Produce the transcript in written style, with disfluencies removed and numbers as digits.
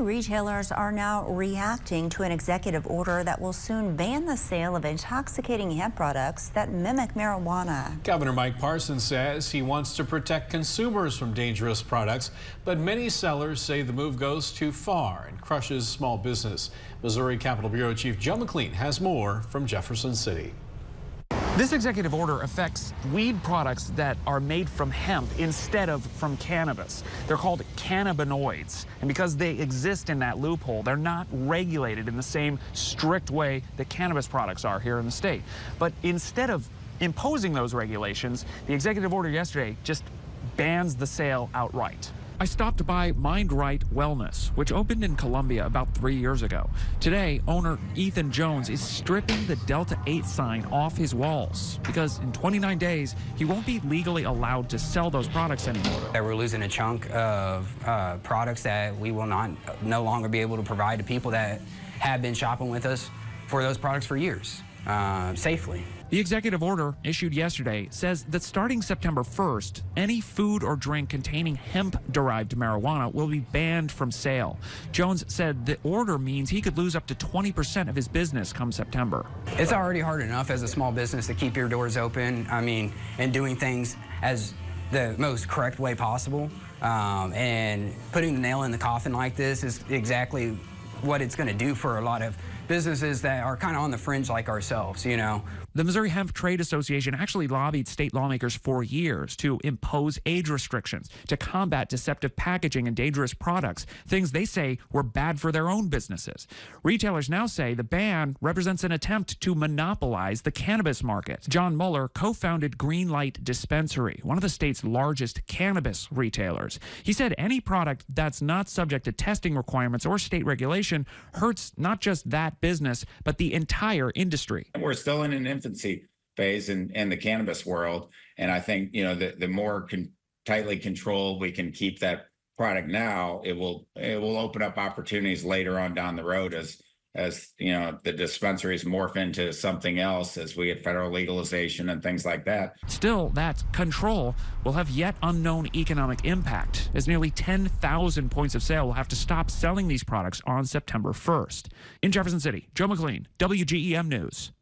Retailers are now reacting to an executive order that will soon ban the sale of intoxicating hemp products that mimic marijuana. Governor Mike Parson says he wants to protect consumers from dangerous products, but many sellers say the move goes too far and crushes small business. Missouri Capitol Bureau Chief Joe McLean has more from Jefferson City. This executive order affects weed products that are made from hemp instead of from cannabis. They're called cannabinoids, and because they exist in that loophole, they're not regulated in the same strict way that cannabis products are here in the state. But instead of imposing those regulations, the executive order yesterday just bans the sale outright. I stopped by Mind Right Wellness, which opened in Columbia about 3 years ago. Today, owner Ethan Jones is stripping the Delta 8 sign off his walls because in 29 days, he won't be legally allowed to sell those products anymore. We're losing a chunk of products that we will no longer be able to provide to people that have been shopping with us for those products for years, safely. The executive order issued yesterday says that starting September 1st, any food or drink containing hemp-derived marijuana will be banned from sale. Jones said the order means he could lose up to 20% of his business come September. It's already hard enough as a small business to keep your doors open, and doing things as the most correct way possible. And putting the nail in the coffin like this is exactly what it's going to do for a lot of businesses that are kind of on the fringe like ourselves, you know. The Missouri Hemp Trade Association actually lobbied state lawmakers for years to impose age restrictions to combat deceptive packaging and dangerous products, things they say were bad for their own businesses. Retailers now say the ban represents an attempt to monopolize the cannabis market. John Muller co-founded Greenlight Dispensary, one of the state's largest cannabis retailers. He said any product that's not subject to testing requirements or state regulation hurts not just that business, but the entire industry. We're still in an infancy phase in the cannabis world, and I think the more tightly controlled we can keep that product now, it will open up opportunities later on down the road as the dispensaries morph into something else as we get federal legalization and things like that. Still, that control will have yet unknown economic impact, as nearly 10,000 points of sale will have to stop selling these products on September 1st. In Jefferson City, Joe McLean, WGEM News.